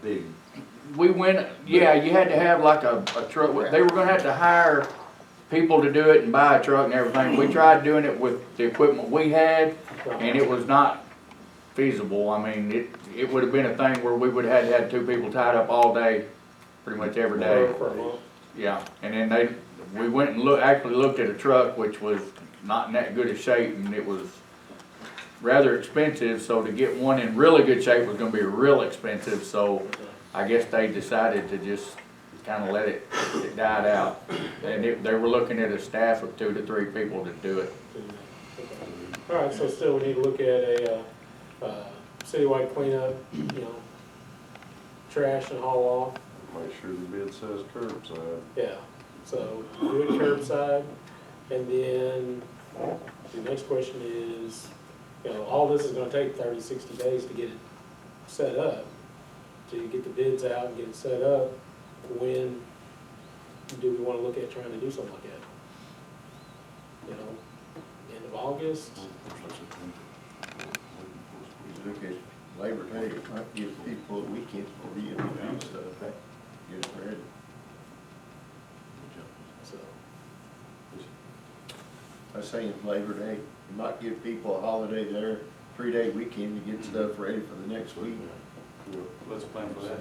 big. We went, yeah, you had to have like a truck, they were gonna have to hire people to do it and buy a truck and everything. We tried doing it with the equipment we had, and it was not feasible. I mean, it would have been a thing where we would have had to have two people tied up all day, pretty much every day. For a month. Yeah, and then we went and actually looked at a truck which was not in that good a shape, and it was rather expensive, so to get one in really good shape was gonna be real expensive, so I guess they decided to just kinda let it died out. And they were looking at a staff of 2 to 3 people to do it. All right, so still we need to look at a citywide cleanup, trash and haul off. Make sure the bid says curbside. Yeah, so do it curbside, and then the next question is, all this is gonna take 30, 60 days to get it set up. So you get the bids out and get it set up. When do we wanna look at trying to do something like that? End of August? We look at Labor Day, it might give people a weekend for you to do stuff, get it ready. So, I was saying Labor Day, you might give people a holiday there, 3-day weekend to get stuff ready for the next week. Let's plan for that.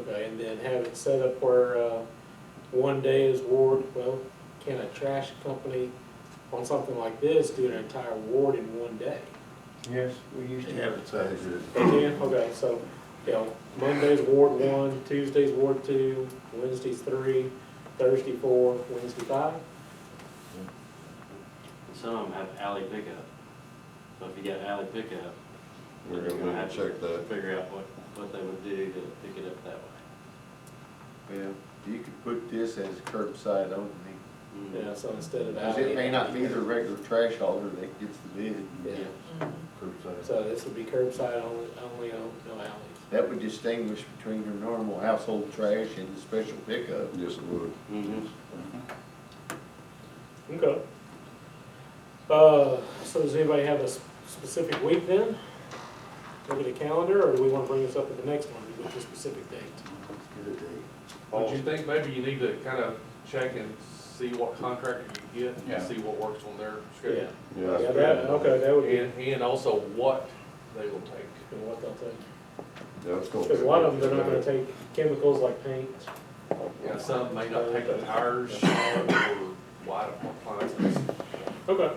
okay, and then have it set up where, one day is ward, well, can a trash company on something like this do an entire ward in one day? Yes, we used to have it. They can, okay, so, Monday's Ward 1, Tuesday's Ward 2, Wednesday's 3, Thursday 4, Wednesday 5. Some of them have alley pickup. So if you got alley pickup, We're you're gonna have to check that. figure out what they would do to pick it up that way. Well, you could put this as curbside only, Yeah, so instead of because alley. it may not be the regular trash hauler that gets the bid. Yeah, Curbside. so this would be curbside only on no alleys. That would distinguish between your normal household trash and the special pickup. Yes, it would. Okay. So does anybody have a specific week then? Look at the calendar, or do we want to bring this up at the next one with a specific date? Would you think maybe you need to kind of check and see what contractor you get, Yeah. and see what works on their Yeah. schedule? Yeah. Yeah, that, okay, that would be, And also what they will take. and what they'll take. Yeah, it's gonna. Because a lot of them, they're not gonna take chemicals like paint. Yeah, some may not take the tires or wide appliances. Okay.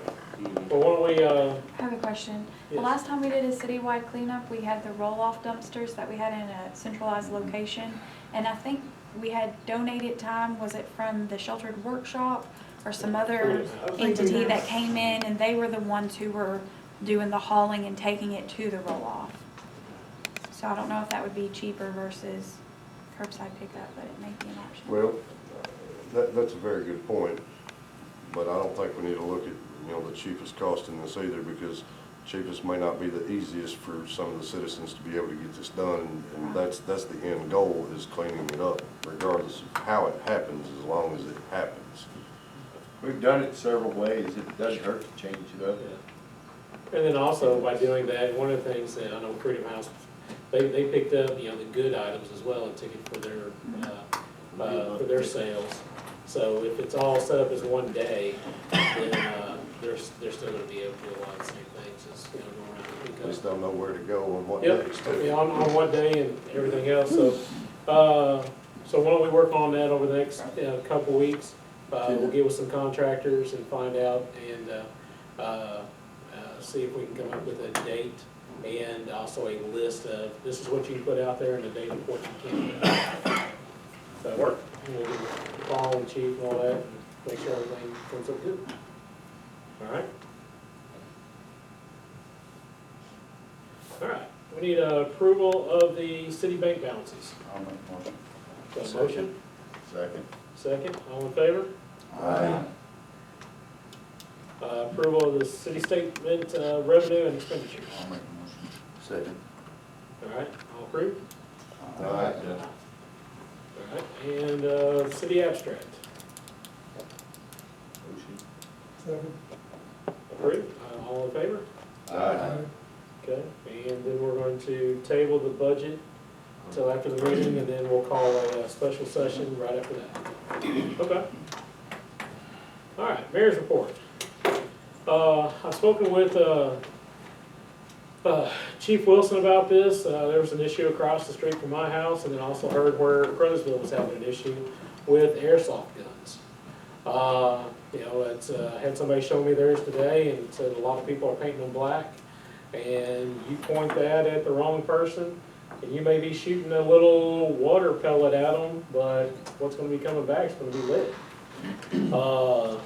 Well, why don't we, I have a question. The yes. last time we did a citywide cleanup, we had the roll-off dumpsters that we had in a centralized location. And I think we had donated time, was it from the sheltered workshop or some other entity that came in, and they were the ones who were doing the hauling and taking it to the roll-off. So I don't know if that would be cheaper versus curbside pickup, but it may be an option. Well, that's a very good point, but I don't think we need to look at, the cheapest cost in this either, because cheapest may not be the easiest for some of the citizens to be able to get this done, and that's the end goal, is cleaning it up, regardless of how it happens, as long as it happens. We've done it several ways, it doesn't hurt to change it up. And then also by doing that, one of the things that I know Freedom House, they picked up, the good items as well and took it for their sales. So if it's all set up as one day, then they're still going to be able to do a lot of the same things as going around and pick At least up. they'll know where to go on what Yep, days too. yeah, on what day and everything else. So why don't we work on that over the next couple weeks? We'll get with some contractors and find out and see if we can come up with a date and also a list of, this is what you can put out there and a date of what you can't put out there. That work? We'll get a call and chief and all that and make sure everything comes up good. All right? All right, we need approval of the city bank balances. I'll make a motion. Got a motion? Second. Second, all in favor? Aye. Approval of the city statement, revenue and expenditures. I'll make a motion. Second. All right, all approved? Aye. All right, and, city abstract. Motion. Approved, all in favor? Aye. Okay, and then we're going to table the budget till after the meeting, and then we'll call a special session right after that. Okay. All right, mayor's report. I've spoken with Chief Wilson about this. There was an issue across the street from my house, and then also heard where Crowsville was having an issue with airsoft guns. You know, it's, had somebody show me theirs today and said a lot of people are painting them black. And you point that at the wrong person, and you may be shooting a little water pellet at them, but what's gonna be coming back is gonna be lead. You know,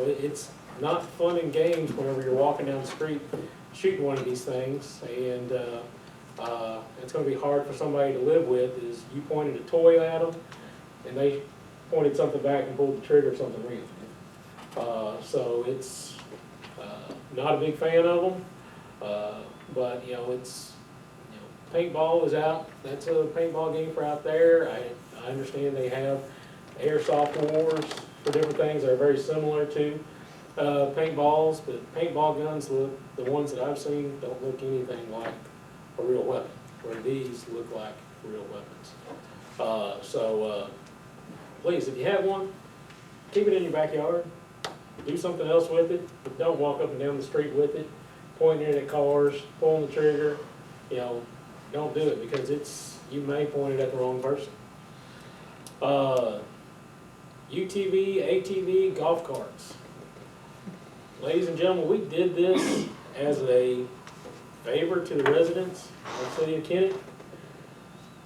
it's not fun and games whenever you're walking down the street shooting one of these things, and it's gonna be hard for somebody to live with, is you pointed a toy at them, and they pointed something back and pulled the trigger or something real. So it's not a big fan of them, but you know, it's, you know, paintball is out. That's a paintball game for out there. I understand they have airsoft wars for different things that are very similar to paintballs, but paintball guns, the ones that I've seen, don't look anything like a real weapon, where these look like real weapons. Please, if you have one, keep it in your backyard. Do something else with it, but don't walk up and down the street with it, pointing it at cars, pulling the trigger. You know, don't do it, because you may point it at the wrong person. UTV, ATV, golf carts. Ladies and gentlemen, we did this as a favor to the residents of the city of Kennett.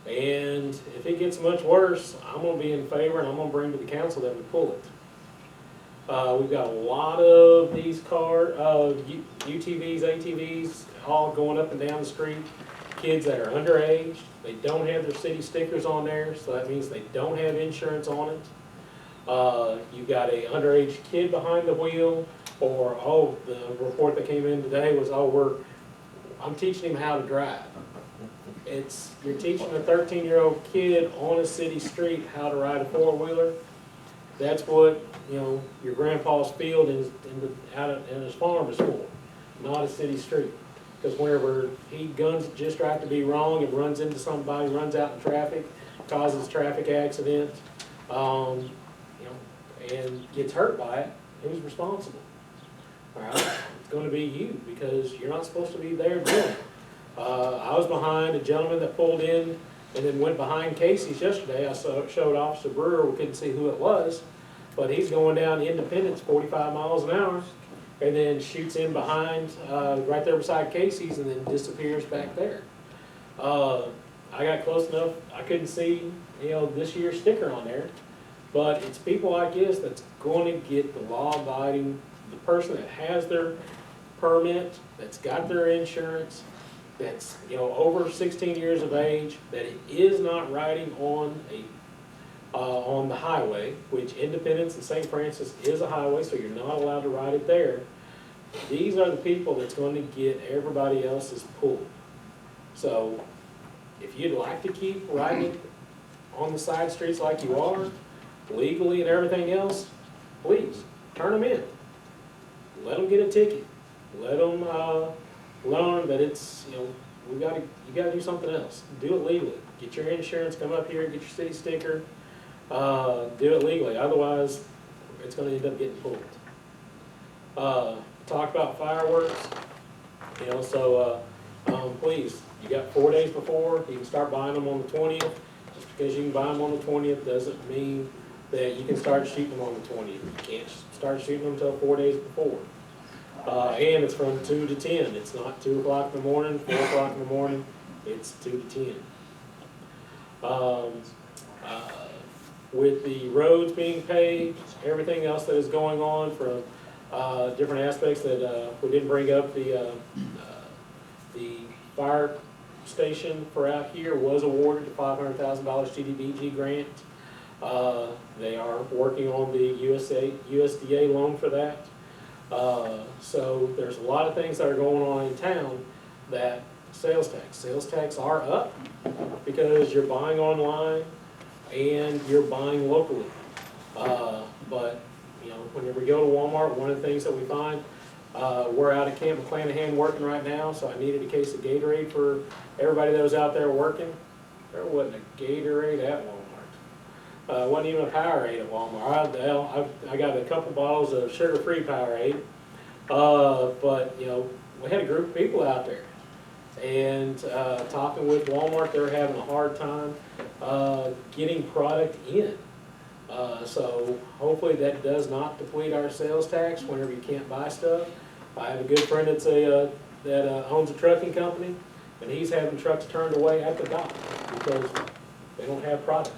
And if it gets much worse, I'm gonna be in favor, and I'm gonna bring to the council that we pull it. We've got a lot of these UTVs, ATVs, all going up and down the street. Kids that are underage, they don't have their city stickers on there, so that means they don't have insurance on it. You've got a underage kid behind the wheel, or, oh, the report that came in today was, oh, I'm teaching him how to drive. You're teaching a 13-year-old kid on a city street how to ride a four-wheeler. That's what, you know, your grandpa's field in his farm is for, not a city street. Because whenever he guns it just right to be wrong and runs into somebody, runs out in traffic, causes traffic accident, you know, and gets hurt by it, who's responsible? All right, it's going to be you, because you're not supposed to be there doing it. I was behind a gentleman that pulled in and then went behind Casey's yesterday. I showed Officer Brewer, we couldn't see who it was, but he's going down Independence 45 miles an hour, and then shoots in behind, right there beside Casey's, and then disappears back there. I got close enough, I couldn't see, you know, this year's sticker on there, but it's people like this that's going to get the law-abiding, the person that has their permit, that's got their insurance, that's, you know, over 16 years of age, that is not riding on the highway, which Independence and St. Francis is a highway, so you're not allowed to ride it there. These are the people that's going to get everybody else's pull. So if you'd like to keep riding on the side streets like you are, legally and everything else, please, turn them in. Let them get a ticket. Let them learn that it's, you know, you gotta do something else. Do it legally. Get your insurance, come up here, get your city sticker, do it legally. Otherwise, it's gonna end up getting pulled. Talk about fireworks, you know, so please, you got 4 days before, you can start buying them on the 20th. Just because you can buy them on the 20th doesn't mean that you can start shooting them on the 20th. You can't start shooting them until 4 days before. And it's from 2 to 10. It's not 2 o'clock in the morning, 4 o'clock in the morning. It's 2 to 10. With the roads being paved, everything else that is going on from different aspects that we didn't bring up, the fire station for out here was awarded a $500,000 TDBG grant. They are working on the USDA loan for that. So there's a lot of things that are going on in town that sales tax are up because you're buying online and you're buying locally. But you know, whenever we go to Walmart, one of the things that we find, we're out at Camp McClanahan working right now, so I needed a case of Gatorade for everybody that was out there working. There wasn't a Gatorade at Walmart. Wasn't even a Powerade at Walmart. I got a couple bottles of sugar-free Powerade. But, you know, we had a group of people out there. And talking with Walmart, they're having a hard time getting product in. So hopefully that does not deplete our sales tax whenever you can't buy stuff. I have a good friend that owns a trucking company, and he's having trucks turned away at the dock because they don't have product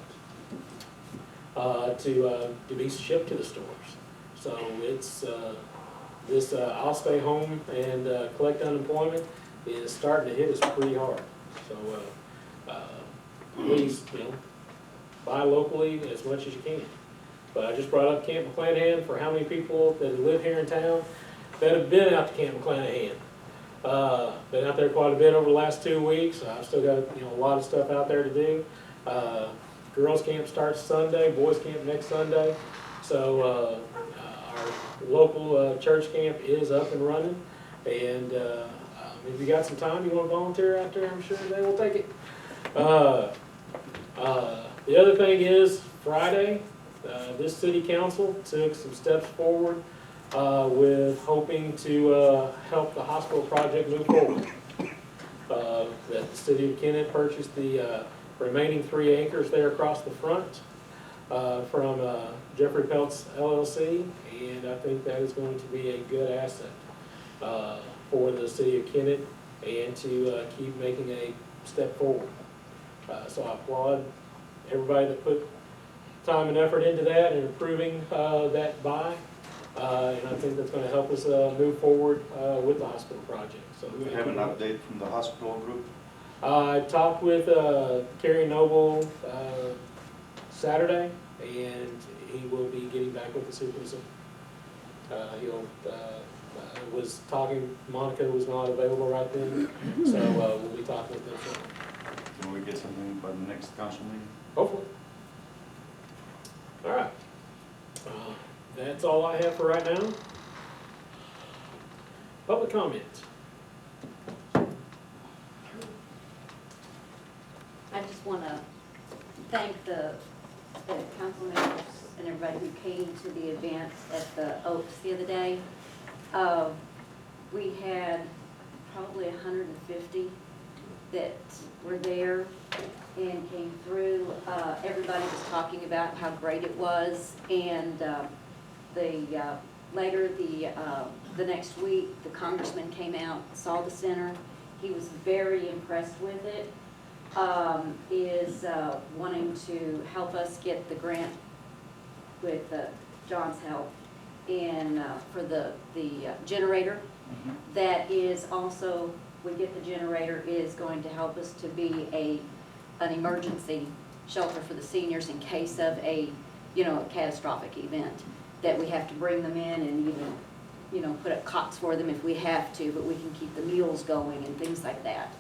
to be shipped to the stores. So it's this I'll stay home and collect unemployment is starting to hit us pretty hard. So please, you know, buy locally as much as you can. But I just brought up Camp McClanahan for how many people that live here in town that have been out to Camp McClanahan. Been out there quite a bit over the last 2 weeks. I've still got, you know, a lot of stuff out there to do. Girls camp starts Sunday, boys camp next Sunday. So our local church camp is up and running. And if you got some time, you want to volunteer out there, I'm sure they will take it. The other thing is Friday, this city council took some steps forward with hoping to help the hospital project move forward. That the city of Kennett purchased the remaining 3 acres there across the front from Jeffrey Peltz LLC, and I think that is going to be a good asset for the city of Kennett and to keep making a step forward. So I applaud everybody that put time and effort into that and approving that buy. And I think that's going to help us move forward with the hospital project. So Do we have an update from the hospital group? I talked with Kerry Noble Saturday, and he will be getting back with the superintendent. He'll was talking. Monica was not available right then, so we'll be talking with them soon. Can we get something by the next council meeting? Hopefully. All right. That's all I have for right now. Public comment. I just want to thank the council members and everybody who came to the event at the Oaks the other day. We had probably 150 that were there and came through. Everybody was talking about how great it was, and later the next week, the congressman came out, saw the center. He was very impressed with it. Is wanting to help us get the grant with John's help in for the generator. That is also, we get the generator, is going to help us to be an emergency shelter for the seniors in case of a catastrophic event, that we have to bring them in and even put up cots for them if we have to, but we can keep the meals going and things like that.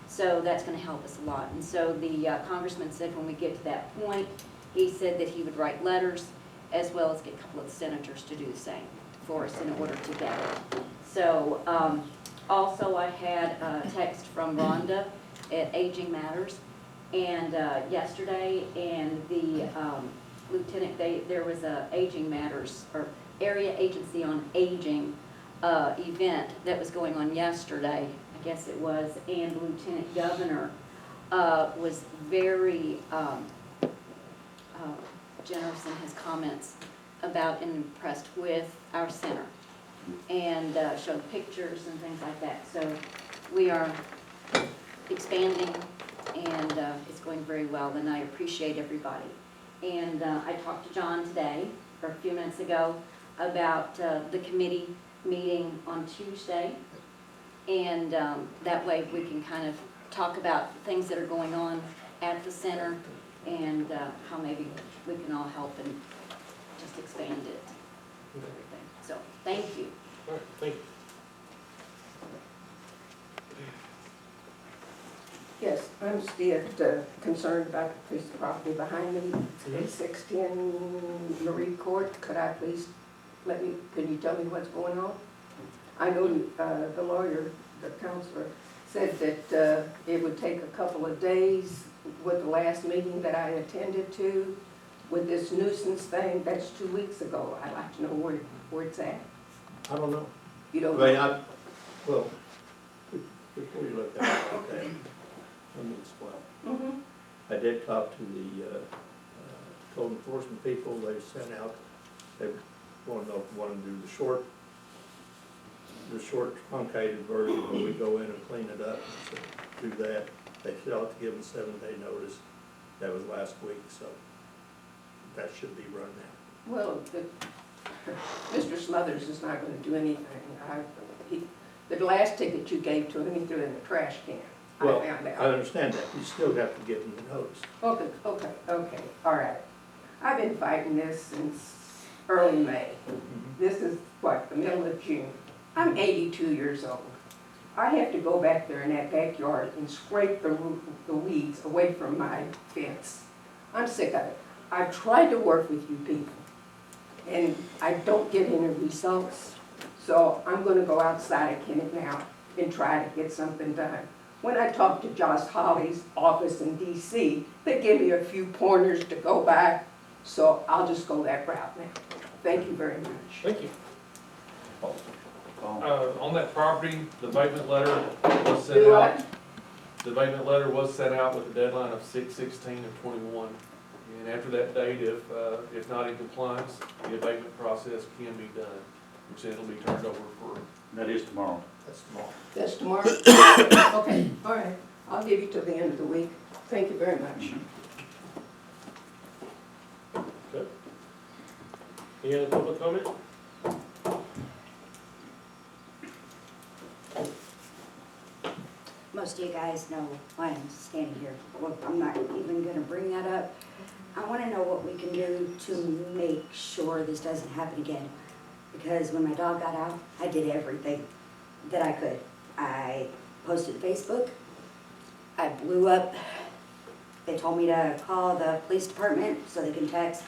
So that's going to help us a lot. And so the congressman said when we get to that point, he said that he would write letters as well as get a couple of the senators to do the same for us in order to get it. So also I had a text from Rhonda at Aging Matters and yesterday, and the lieutenant, there was a Aging Matters or Area Agency on Aging event that was going on yesterday, I guess it was, and the Lieutenant Governor was very generous in his comments about and impressed with our center, and showed pictures and things like that. So we are expanding, and it's going very well, and I appreciate everybody. And I talked to John today, or a few minutes ago, about the committee meeting on Tuesday, and that way we can kind of talk about things that are going on at the center and how maybe we can all help and just expand it and everything. So, thank you. All right, thank you. Yes, I'm still concerned about the piece of property behind me, it's 610 Marie Court. Could I please, could you tell me what's going on? I know the lawyer, the counselor, said that it would take a couple of days with the last meeting that I attended to, with this nuisance thing, that's 2 weeks ago. I'd like to know where it's at. I don't know. You don't Well, know? well, before you look at it, okay, let me explain. Mhm. I did talk to the code enforcement people. They sent out, they wanted to do the short truncated version where we go in and clean it up. So do that. They still have to give them 7-day notice. That was last week, so that should be run now. Well, Mr. Smothers is not gonna do anything. The last ticket you gave to him, he threw in the trash can. Well, I found I out. understand that. You still have to give them the notice. Okay, all right. I've been fighting this since early May. This is, what, the middle of June. I'm 82 years old. I have to go back there in that backyard and scrape the weeds away from my fence. I'm sick of it. I've tried to work with you people, and I don't get any results. So I'm gonna go outside of Kennett now and try to get something done. When I talked to Josh Holly's office in DC, they gave me a few pointers to go by, so I'll just go that route now. Thank you very much. Thank you. On that property, the abatement letter was sent Do out. what? The abatement letter was sent out with a deadline of 6/16/21. And after that date, if not in compliance, the abatement process can be done, which it'll be turned over for. That is tomorrow. That's small. That's tomorrow? Okay, all right. I'll give you till the end of the week. Thank you very much. Good. Any other public comment? Most of you guys know why I'm standing here. Well, I'm not even gonna bring that up. I wanna know what we can do to make sure this doesn't happen again. Because when my dog got out, I did everything that I could. I posted to Facebook. I blew up. They told me to call the police department so they can text.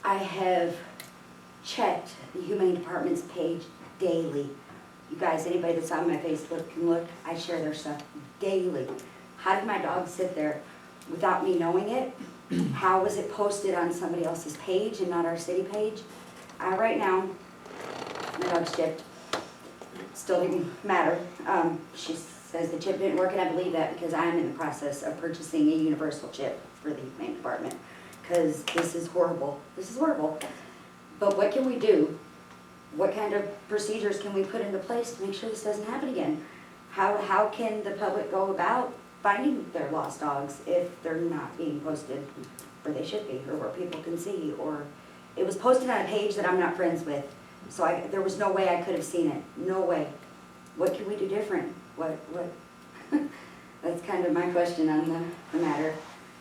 I have checked the Humane Department's page daily. You guys, anybody that's on my Facebook can look. I share their stuff daily. How did my dog sit there without me knowing it? How was it posted on somebody else's page and not our city page? Right now, my dog's chipped. Still didn't matter. She says the chip didn't work, and I believe that because I'm in the process of purchasing a universal chip for the Humane Department. Because this is horrible. This is horrible. But what can we do? What kind of procedures can we put into place to make sure this doesn't happen again? How can the public go about finding their lost dogs if they're not being posted where they should be, or where people can see, or it was posted on a page that I'm not friends with, so there was no way I could have seen it, no way. What can we do different? What? That's kind of my question on the matter.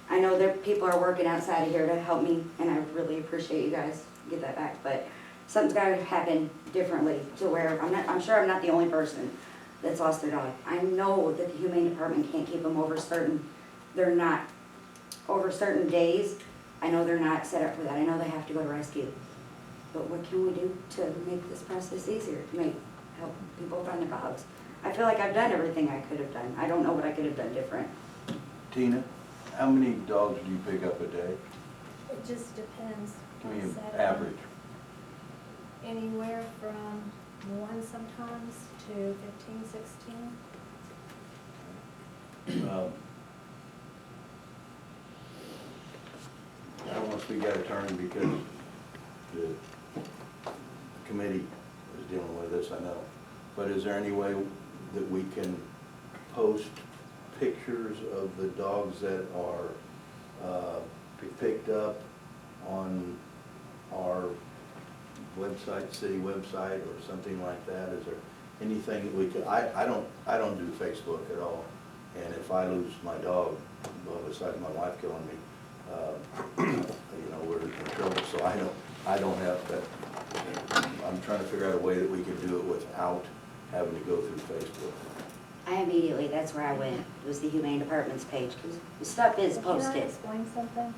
I know that people are working outside of here to help me, and I really appreciate you guys get that back, but something's got to happen differently to where I'm sure I'm not the only person that's lost their dog. I know that the Humane Department can't keep them over certain days. I know they're not set up for that. I know they have to go to rescue. But what can we do to make this process easier, to help people find their dogs? I feel like I've done everything I could have done. I don't know what I could have done different. Tina, how many dogs do you pick up a day? It just depends. Give me on an Saturday. average. Anywhere from 1 sometimes to 15, 16. I don't want to speak out of turn because the committee is dealing with this, I know. But is there any way that we can post pictures of the dogs that are picked up on our website, city website, or something like that? Is there anything that we could? I don't do Facebook at all, and if I lose my dog, well, besides my wife killing me, you know, we're in trouble. So I don't have that. I'm trying to figure out a way that we can do it without having to go through Facebook. That's where I went, was the Humane Department's page, because the stuff is posted. Can I explain something?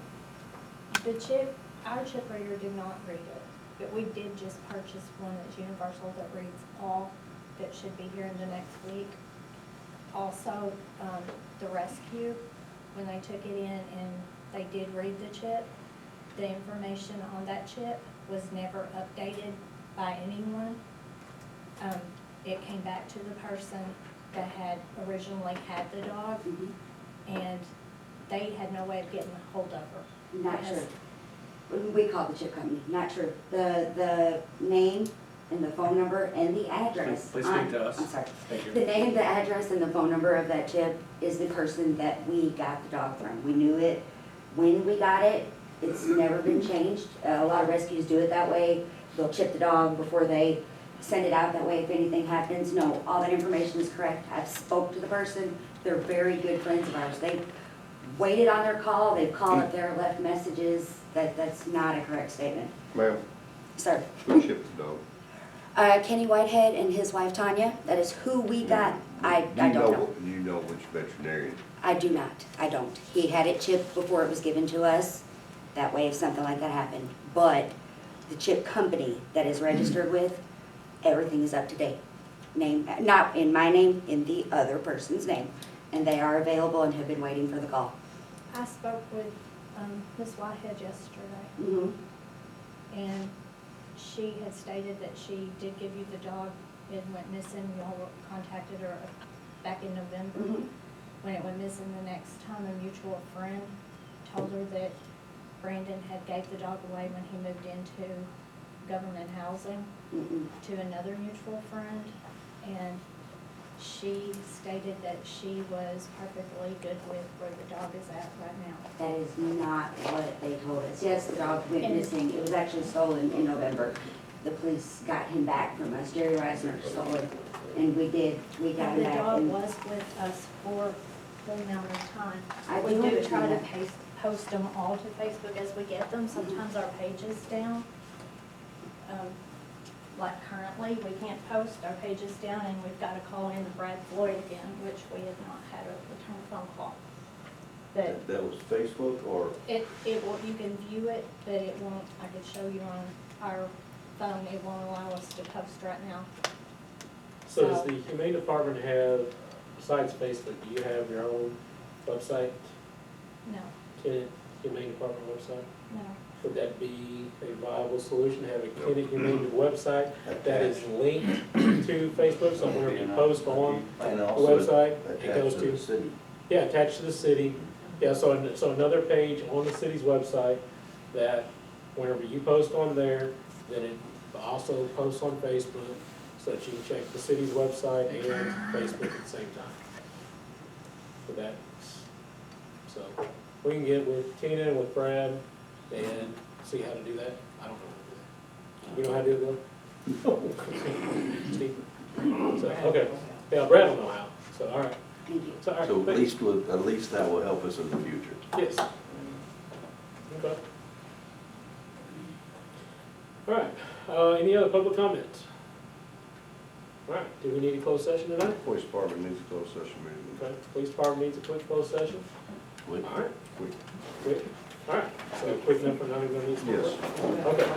Our chip reader did not read it, but we did just purchase one that's universal that reads all that should be here in the next week. Also, the rescue, when they took it in and they did read the chip, the information on that chip was never updated by anyone. It came back to the person that had originally had the dog, and they had no way of getting a hold of her. Not sure. We called the chip company, not sure. The name and the phone number and the address. Please speak to us. I'm sorry. Thank you. The name, the address, and the phone number of that chip is the person that we got the dog from. We knew it when we got it. It's never been changed. A lot of rescues do it that way. They'll chip the dog before they send it out that way if anything happens. No, all that information is correct. I've spoke to the person. They're very good friends of ours. They waited on their call. They've called up there, left messages. That's not a correct statement. Ma'am, Sir. who shipped the dog? Kenny Whitehead and his wife Tanya, that is who we got. I don't know. Do you know which veterinarian? I do not, I don't. He had it chipped before it was given to us, that way if something like that happened. But the chip company that is registered with, everything is up to date. Name, not in my name, in the other person's name. And they are available and have been waiting for the call. I spoke with Ms. Whitehead yesterday, and she had stated that she did give you the dog. It went missing. Y'all contacted her back in November. When it went missing the next time, a mutual friend told her that Brandon had gave the dog away when he moved into government housing to another mutual friend. And she stated that she was perfectly good with where the dog is at right now. That is not what they told us. Yes, the dog went missing. It was actually stolen in November. The police got him back from us. Jerry Reisner stole it. And we got him The back. dog and- was with us for the amount of time. I We do do understand try to that. post them all to Facebook as we get them. Sometimes our page is down. Like currently, we can't post, our page is down, and we've got to call in Brad Floyd again, which we have not had a return phone call. But That was Facebook or? it will, you can view it, but it won't, I could show you on our phone, it won't allow us to post right now. So does the Humane Department have, besides Facebook, do you have your own website? No, Kennett Humane Department website? no. Would that be a viable solution, to have a Kennett Humane website that is linked to Facebook, so whenever you post on And the also website, it attached goes to to, the city. yeah, attached to the city. Yeah, so another page on the city's website that whenever you post on there, then it also posts on Facebook, so that you can check the city's website and Facebook at the same time. So that's, so we can get with Tina and with Brad and see how to do that. I don't know how to do that. You know how to do it, Bill? Steve? So, okay, yeah, Brad will know how, so, all right. Thank you. So, all right, So thank you. at least that will help us in the future. Yes. Okay. All right, any other public comments? All right, do we need a closed session tonight? Police department needs a closed session meeting. Okay, police department needs a quick closed session? Quick. All right, Quick. quick, all right, so quick enough for not even gonna need some. Yes. Okay.